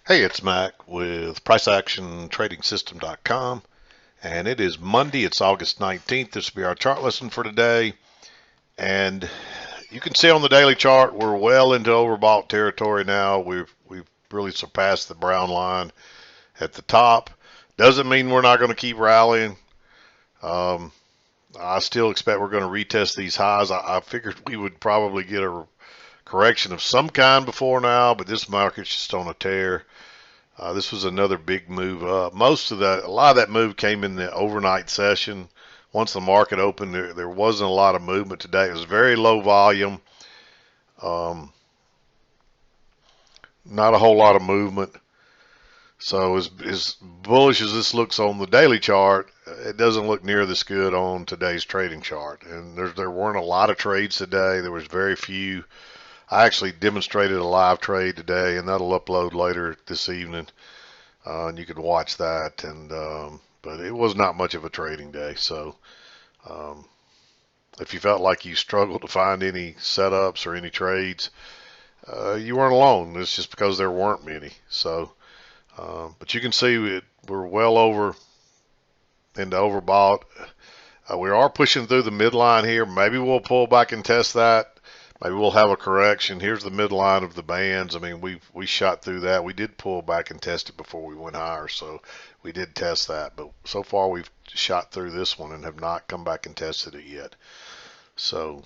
Hey, it's Mac with PriceActionTradingSystem.com, and it is Monday. It's August 19th. This will be our chart lesson for today. And you can see on the daily chart we're well into overbought territory now. We've really surpassed the brown line at the top. Doesn't mean we're not going to keep rallying. Um, I still expect we're going to retest these highs. I figured we would probably get a correction of some kind before now, but this market's just on a tear. This was another big move up. A lot of that move came in the overnight session. Once the market opened, there wasn't a lot of movement today. It was very low volume, um, not a whole lot of movement. So as bullish as this looks on the daily chart, it doesn't look near this good on today's trading chart. And there weren't a lot of trades today. There was very few. I actually demonstrated a live trade today, and that'll upload later this evening. And you could watch that. But it was not much of a trading day. So um, if you felt like you struggled to find any setups or any trades, you weren't alone. It's just because there weren't many. So, but you can see we're well over into overbought. We are pushing through the midline here. Maybe we'll pull back and test that. Maybe we'll have a correction. Here's the midline of the bands. I mean, we shot through that. We did pull back and test it before we went higher, so we did test that. But so far we've shot through this one and have not come back and tested it yet. So,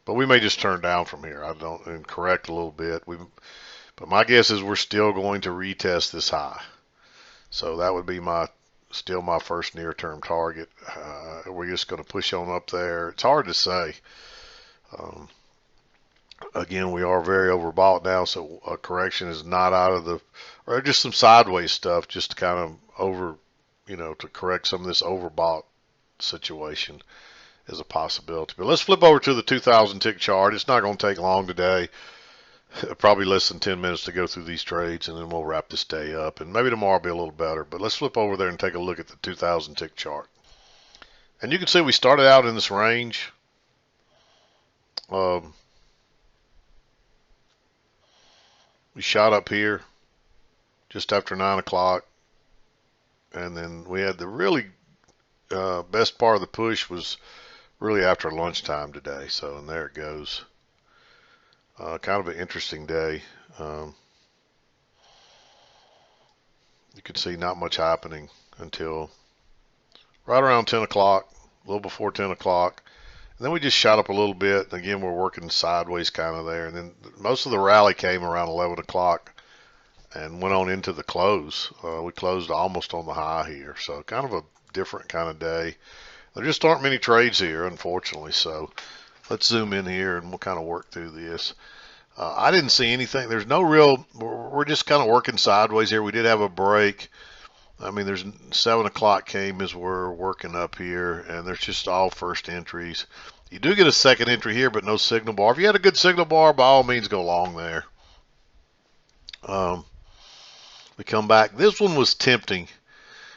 but we may just turn down from here. I don't and correct a little bit. But my guess is we're still going to retest this high. So that would be still my first near-term target. We're just going to push on up there. It's hard to say. Um, Again, we are very overbought now, so a correction is not out of the, or just some sideways stuff, just to kind of to correct some of this overbought situation is a possibility. But let's flip over to the 2,000 tick chart. It's not going to take long today. Probably less than 10 minutes to go through these trades, and then we'll wrap this day up. And maybe tomorrow will be a little better. But let's flip over there and take a look at the 2,000 tick chart. And you can see we started out in this range. Um, we shot up here just after 9 o'clock. And then we had the really best part of the push was really after lunchtime today. So, and there it goes. Kind of an interesting day. You can see not much happening until right around 10 o'clock, a little before 10 o'clock. And then we just shot up a little bit. Again, we're working sideways kind of there. And then most of the rally came around 11 o'clock and went on into the close. We closed almost on the high here. So kind of a different kind of day. There just aren't many trades here, unfortunately. So let's zoom in here and we'll kind of work through this. I didn't see anything. There's no real, we're just kind of working sideways here. We did have a break. I mean, there's 7 o'clock came as we're working up here, and there's just all first entries. You do get a second entry here, but no signal bar. If you had a good signal bar, by all means, go long there. We come back. This one was tempting,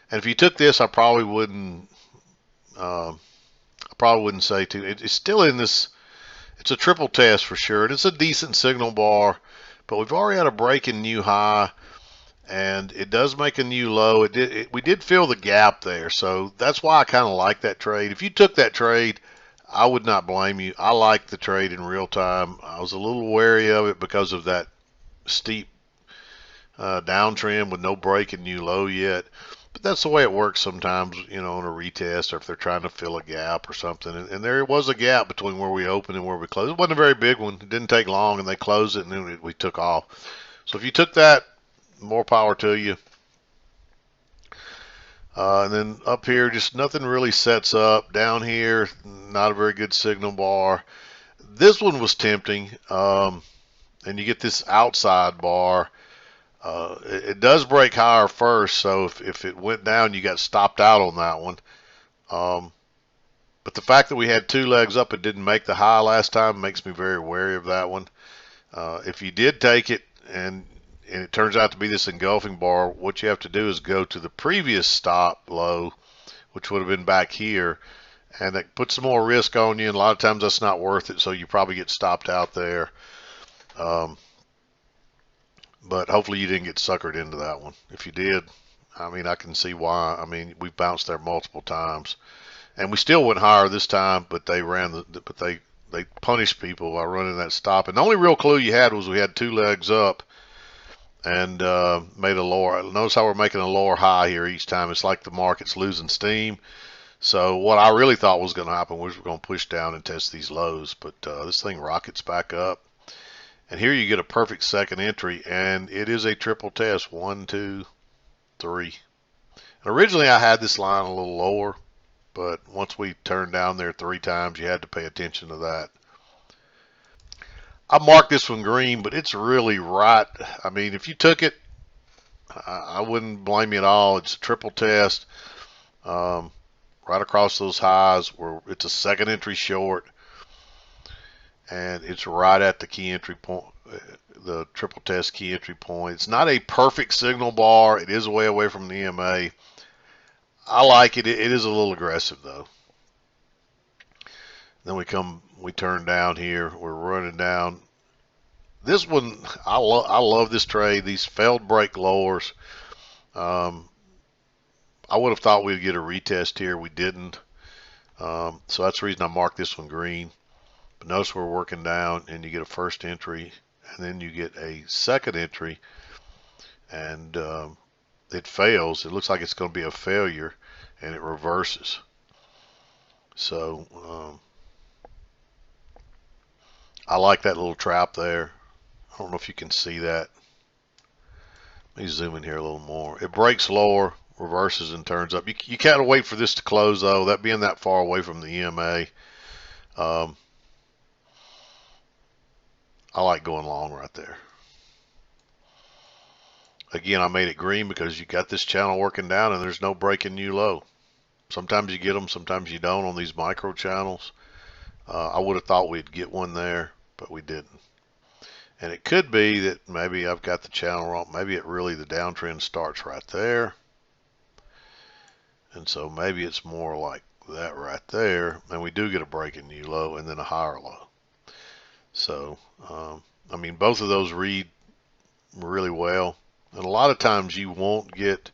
and if you took this, I probably wouldn't. Say too. It's still in this. It's a triple test for sure. It's a decent signal bar, but we've already had a break in new high. And it does make a new low. We did fill the gap there, so that's why I kind of like that trade. If you took that trade, I would not blame you. I like the trade in real time. I was a little wary of it because of that steep downtrend with no break and new low yet. But that's the way it works sometimes, on a retest or if they're trying to fill a gap or something. And there was a gap between where we opened and where we closed. It wasn't a very big one. It didn't take long, and they closed it, and then we took off. So if you took that, more power to you. And then up here, just nothing really sets up. Down here, not a very good signal bar. This one was tempting. And you get this outside bar. It does break higher first, so if it went down, you got stopped out on that one. But the fact that we had two legs up, it didn't make the high last time, makes me very wary of that one. If you did take it and it turns out to be this engulfing bar, what you have to do is go to the previous stop low, which would have been back here, and that puts some more risk on you, and a lot of times that's not worth it, so you probably get stopped out there. but hopefully you didn't get suckered into that one. If you did, I mean, I can see why. I mean, we bounced there multiple times, and we still went higher this time, but they punished people by running that stop. And the only real clue you had was we had two legs up and made a lower. Notice how we're making a lower high here each time. It's like the market's losing steam. So what I really thought was going to happen was we're going to push down and test these lows, but this thing rockets back up. And here you get a perfect second entry, and it is a triple test. 1, 2, 3. And originally I had this line a little lower, but once we turned down there 3 times, you had to pay attention to that. I marked this one green, but it's really right. I mean, if you took it, I wouldn't blame you at all. It's a triple test. Right across those highs where it's a second entry short, and it's right at the key entry point, the triple test key entry point. It's not a perfect signal bar. It is way away from the EMA. I like it. It is a little aggressive though. Then we turn down here. We're running down. This one, I love this trade. These failed break lowers. I would have thought we'd get a retest here. We didn't. So that's the reason I marked this one green. But notice we're working down, and you get a first entry, and then you get a second entry, and it fails. It looks like it's going to be a failure, and it reverses. So I like that little trap there. I don't know if you can see that. Let me zoom in here a little more. It breaks lower, reverses, and turns up. You can't wait for this to close, though. That being that far away from the EMA. I like going long right there. Again, I made it green because you got this channel working down and there's no breaking new low. Sometimes you get them, sometimes you don't on these micro channels. I would have thought we'd get one there, but we didn't. And it could be that maybe I've got the channel wrong. Maybe the downtrend starts right there. And so maybe it's more like that right there. And we do get a breaking new low and then a higher low. So, I mean, both of those read really well. And a lot of times you won't get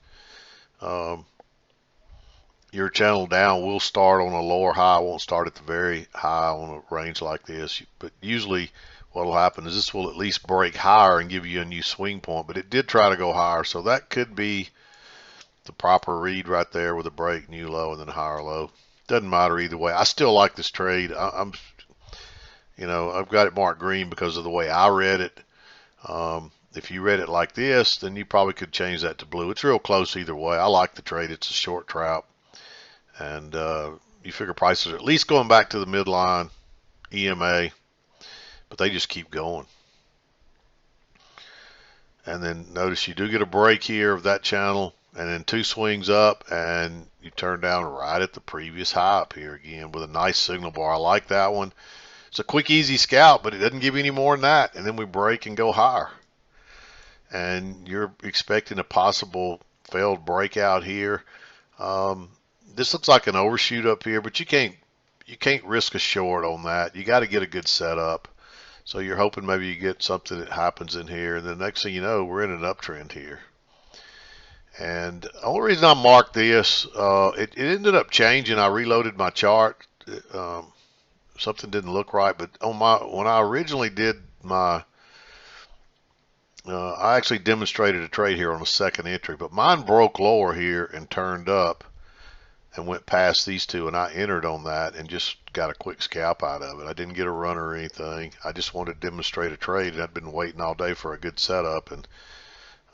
your channel down will start on a lower high. It won't start at the very high on a range like this. But usually what will happen is this will at least break higher and give you a new swing point. But it did try to go higher. So that could be the proper read right there with a break, new low, and then a higher low. Doesn't matter either way. I still like this trade. I've got it marked green because of the way I read it. If you read it like this, then you probably could change that to blue. It's real close either way. I like the trade. It's a short trap. And you figure prices are at least going back to the midline EMA, but they just keep going. And then notice you do get a break here of that channel, and then 2 swings up, and you turn down right at the previous high up here again with a nice signal bar. I like that one. It's a quick, easy scalp, but it doesn't give you any more than that. And then we break and go higher. And you're expecting a possible failed breakout here. This looks like an overshoot up here, but you can't risk a short on that. You got to get a good setup. So you're hoping maybe you get something that happens in here, and the next thing you know, we're in an uptrend here. And the only reason I marked this, it ended up changing. I reloaded my chart. Something didn't look right, but when I originally did my I actually demonstrated a trade here on a second entry, but mine broke lower here and turned up and went past these two, and I entered on that and just got a quick scalp out of it. I didn't get a run or anything. I just wanted to demonstrate a trade, and I'd been waiting all day for a good setup and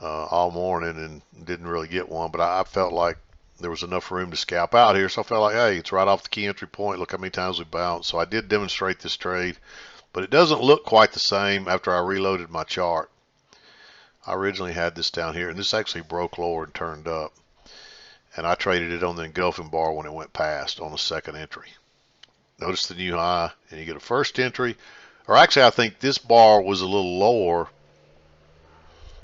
all morning and didn't really get one, but I felt like there was enough room to scalp out here, so I felt like, hey, it's right off the key entry point. Look how many times we bounced. So I did demonstrate this trade, but it doesn't look quite the same after I reloaded my chart. I originally had this down here, and this actually broke lower and turned up. And I traded it on the engulfing bar when it went past on the second entry. Notice the new high, and you get a first entry. Or actually, I think this bar was a little lower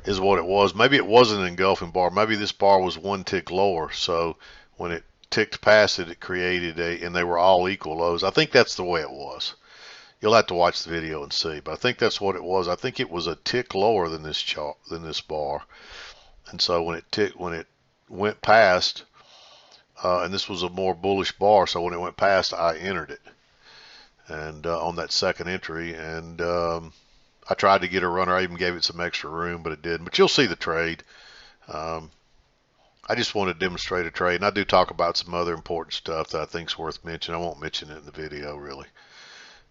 is what it was. Maybe it wasn't an engulfing bar. Maybe this bar was 1 tick lower. So when it ticked past it, it created and they were all equal lows. I think that's the way it was. You'll have to watch the video and see, but I think that's what it was. I think it was a tick lower than this bar, and so when it went past, and this was a more bullish bar, so when it went past, I entered it, and on that second entry, and I tried to get a runner. I even gave it some extra room, but it didn't. But you'll see the trade. Um, I just want to demonstrate a trade, and I do talk about some other important stuff that I think is worth mentioning. I won't mention it in the video really.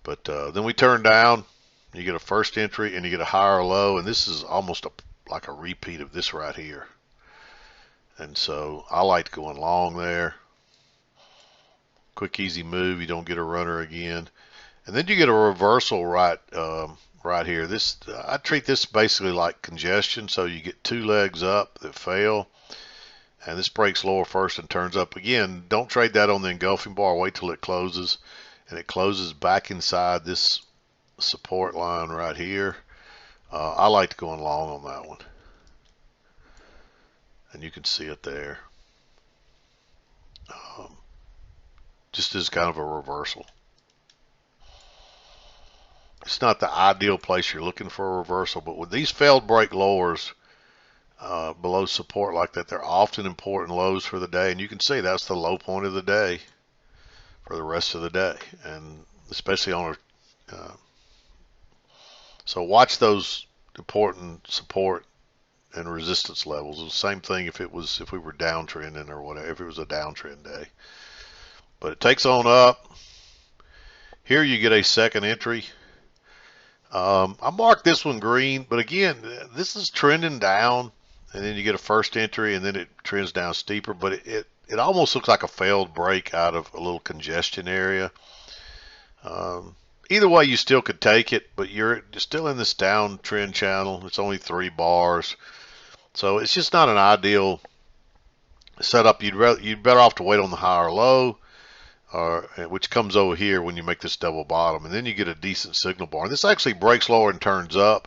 But then we turn down, you get a first entry and you get a higher low, and this is almost like a repeat of this right here. And so I like going long there. Quick, easy move. You don't get a runner again. And then you get a reversal right here. This I treat this basically like congestion. So you get two legs up that fail, and this breaks lower first and turns up again. Don't trade that on the engulfing bar. Wait till it closes, and it closes back inside this support line right here. I like to go in long on that one, and you can see it there. Just as kind of a reversal. It's not the ideal place you're looking for a reversal, but with these failed break lowers below support like that, they're often important lows for the day, and you can see that's the low point of the day for the rest of the day, and especially on a so watch those important support and resistance levels. The same thing if we were downtrending or whatever, if it was a downtrend day. But it takes on up. Here you get a second entry. I marked this one green, but again, this is trending down, and then you get a first entry, and then it trends down steeper. But it almost looks like a failed break out of a little congestion area. Either way, you still could take it, but you're still in this downtrend channel. It's only 3 bars, so it's just not an ideal setup. You'd better off to wait on the higher low, which comes over here when you make this double bottom, and then you get a decent signal bar. And this actually breaks lower and turns up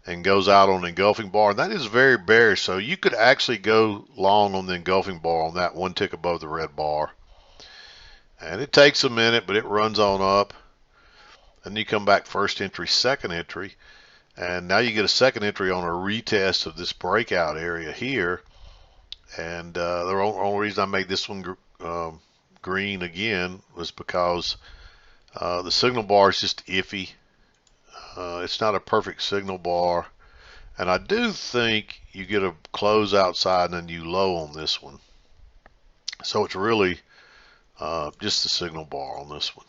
and goes out on the engulfing bar, and that is very bearish. So you could actually go long on the engulfing bar on that one tick above the red bar. And it takes a minute, but it runs on up. Then you come back first entry, second entry, and now you get a second entry on a retest of this breakout area here. And the only reason I made this one green again was because the signal bar is just iffy. It's not a perfect signal bar, and I do think you get a close outside and then you low on this one. So it's really just the signal bar on this one.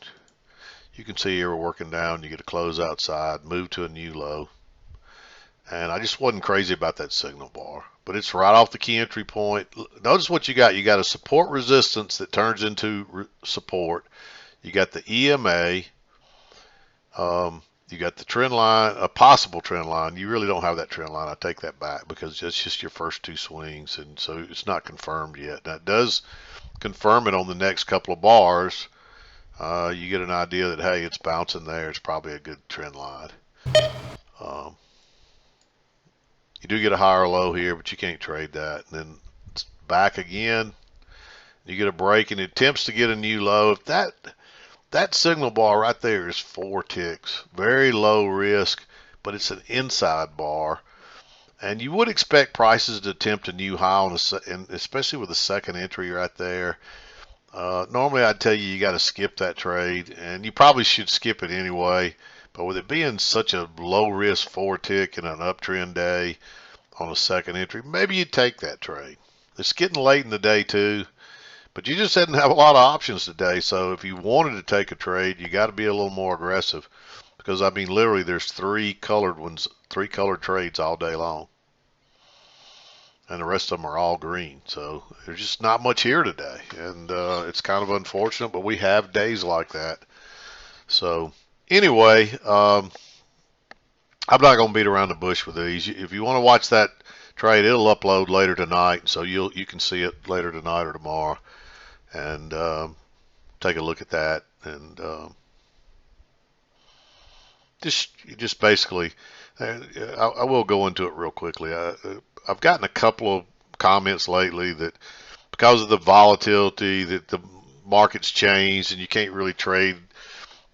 You can see here we're working down, you get a close outside, move to a new low, and I just wasn't crazy about that signal bar, but it's right off the key entry point. Notice what you got. You got a support resistance that turns into support. You got the EMA. You got the trend line, a possible trend line. You really don't have that trend line. I take that back because it's just your first 2 swings, and so it's not confirmed yet. Now it does confirm it on the next couple of bars. You get an idea that, hey, it's bouncing there. It's probably a good trend line. You do get a higher low here, but you can't trade that. And then it's back again. You get a break, and it attempts to get a new low. If that signal bar right there is 4 ticks, very low risk, but it's an inside bar. And you would expect prices to attempt a new high on and especially with a second entry right there. Normally I'd tell you got to skip that trade, and you probably should skip it anyway. But with it being such a low risk 4 tick in an uptrend day on a second entry, maybe you take that trade. It's getting late in the day too, but you just didn't have a lot of options today. So if you wanted to take a trade, you got to be a little more aggressive, because I mean literally there's 3 colored trades all day long, and the rest of them are all green. So there's just not much here today, and it's kind of unfortunate, but we have days like that. So anyway, I'm not going to beat around the bush with these. If you want to watch that trade, it'll upload later tonight, so you can see it later tonight or tomorrow, and take a look at that. And just basically, I will go into it real quickly. I've gotten a couple of comments lately that because of the volatility that the market's changed and you can't really trade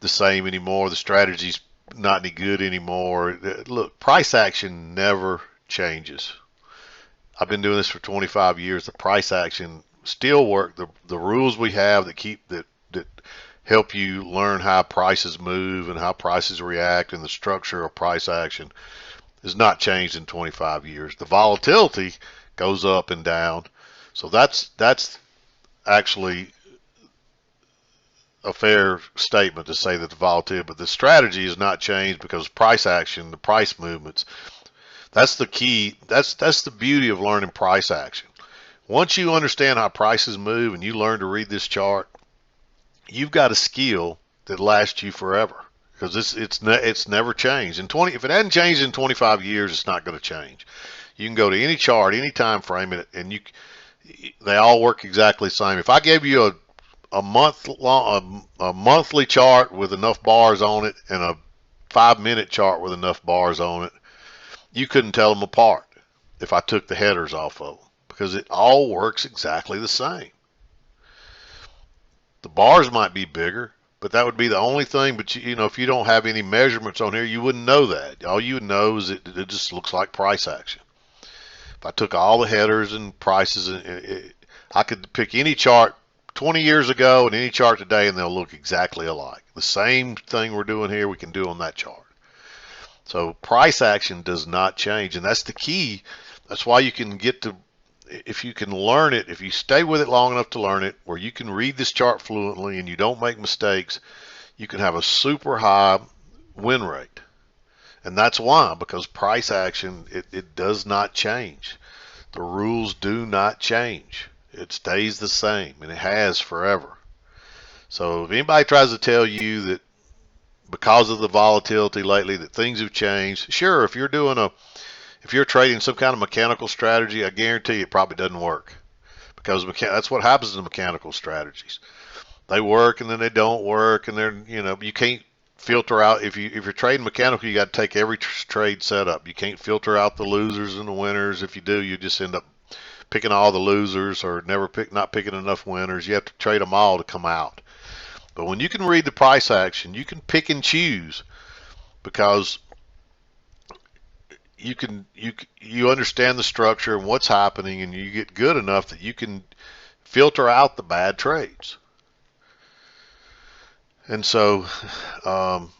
the same anymore. The strategy's not any good anymore. Look, price action never changes. I've been doing this for 25 years. The price action still work. The rules we have that help you learn how prices move and how prices react and the structure of price action has not changed in 25 years. The volatility goes up and down. So that's actually a fair statement to say that the volatility, but the strategy has not changed because price action, the price movements, that's the key. That's the beauty of learning price action. Once you understand how prices move and you learn to read this chart, you've got a skill that lasts you forever because it's never changed. If it hadn't changed in 25 years, it's not going to change. You can go to any chart, any time frame, and they all work exactly the same. If I gave you a monthly chart with enough bars on it and a 5-minute chart with enough bars on it, you couldn't tell them apart if I took the headers off of them because it all works exactly the same. The bars might be bigger, but that would be the only thing. But if you don't have any measurements on here, you wouldn't know that. All you would know is it just looks like price action. If I took all the headers and prices, I could pick any chart 20 years ago and any chart today, and they'll look exactly alike. The same thing we're doing here, we can do on that chart. So price action does not change, and that's the key. That's why you can get to, if you can learn it, if you stay with it long enough to learn it, where you can read this chart fluently and you don't make mistakes, you can have a super high win rate. And that's why, because price action, it does not change. The rules do not change. It stays the same, and it has forever. So if anybody tries to tell you that because of the volatility lately that things have changed, sure, if you're trading some kind of mechanical strategy, I guarantee it probably doesn't work, because that's what happens in mechanical strategies. They work and then they don't work, and you can't filter out. If you're trading mechanical, you got to take every trade set up. You can't filter out the losers and the winners. If you do, you just end up picking all the losers or not picking enough winners. You have to trade them all to come out. But when you can read the price action, you can pick and choose, because you understand the structure and what's happening, and you get good enough that you can filter out the bad trades. And so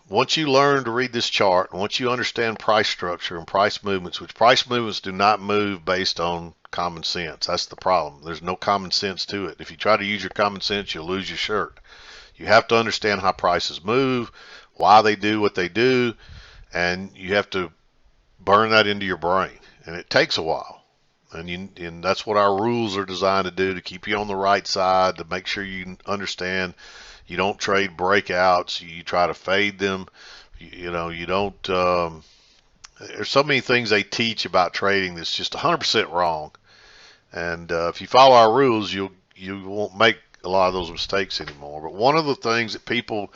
once you learn to read this chart, once you understand price structure and price movements, which price movements do not move based on common sense. That's the problem. There's no common sense to it. If you try to use your common sense, you'll lose your shirt. You have to understand how prices move, why they do what they do, and you have to burn that into your brain. And it takes a while. And that's what our rules are designed to do, to keep you on the right side, to make sure you understand. You don't trade breakouts. You try to fade them. You don't. There's so many things they teach about trading that's just 100% wrong. And if you follow our rules, you won't make a lot of those mistakes anymore. But one of the things that people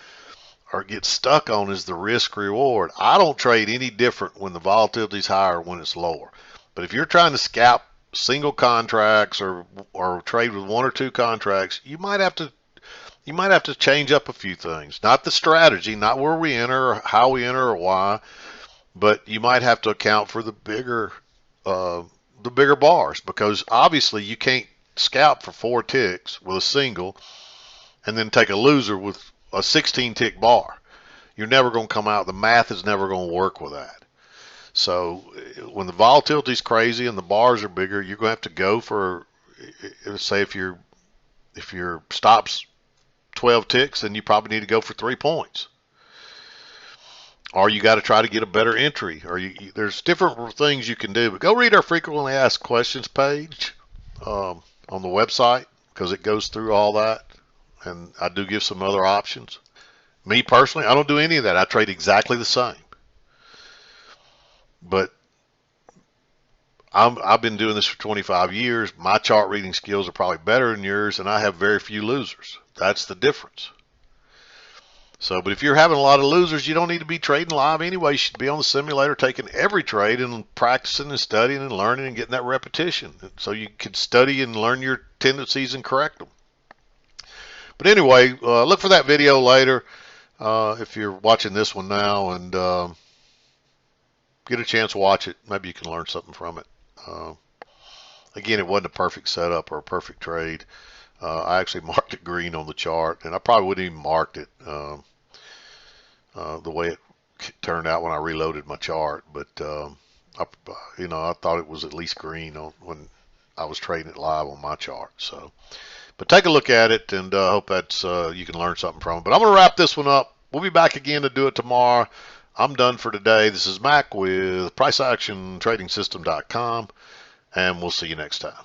get stuck on is the risk reward. I don't trade any different when the volatility is higher or when it's lower. But if you're trying to scalp single contracts or trade with one or two contracts, you might have to change up a few things. Not the strategy, not where we enter or how we enter or why, but you might have to account for the bigger bars, because obviously you can't scalp for 4 ticks with a single and then take a loser with a 16 tick bar. You're never going to come out. The math is never going to work with that. So when the volatility is crazy and the bars are bigger, you're going to have to go for, say if your stop's 12 ticks, then you probably need to go for 3 points. Or you got to try to get a better entry. Or there's different things you can do. But go read our frequently asked questions page on the website, because it goes through all that. And I do give some other options. Me personally, I don't do any of that. I trade exactly the same. But I've been doing this for 25 years. My chart reading skills are probably better than yours, and I have very few losers. That's the difference. So, but if you're having a lot of losers, you don't need to be trading live anyway. You should be on the simulator taking every trade and practicing and studying and learning and getting that repetition, so you can study and learn your tendencies and correct them. But anyway, look for that video later. if you're watching this one now and get a chance to watch it, maybe you can learn something from it. Again, it wasn't a perfect setup or a perfect trade. I actually marked it green on the chart, and I probably wouldn't even marked it the way it turned out when I reloaded my chart. But I thought it was at least green when I was trading it live on my chart. So, but take a look at it, and hope that's you can learn something from it. But I'm going to wrap this one up. We'll be back again to do it tomorrow. I'm done for today. This is Mac with PriceActionTradingSystem.com, and we'll see you next time.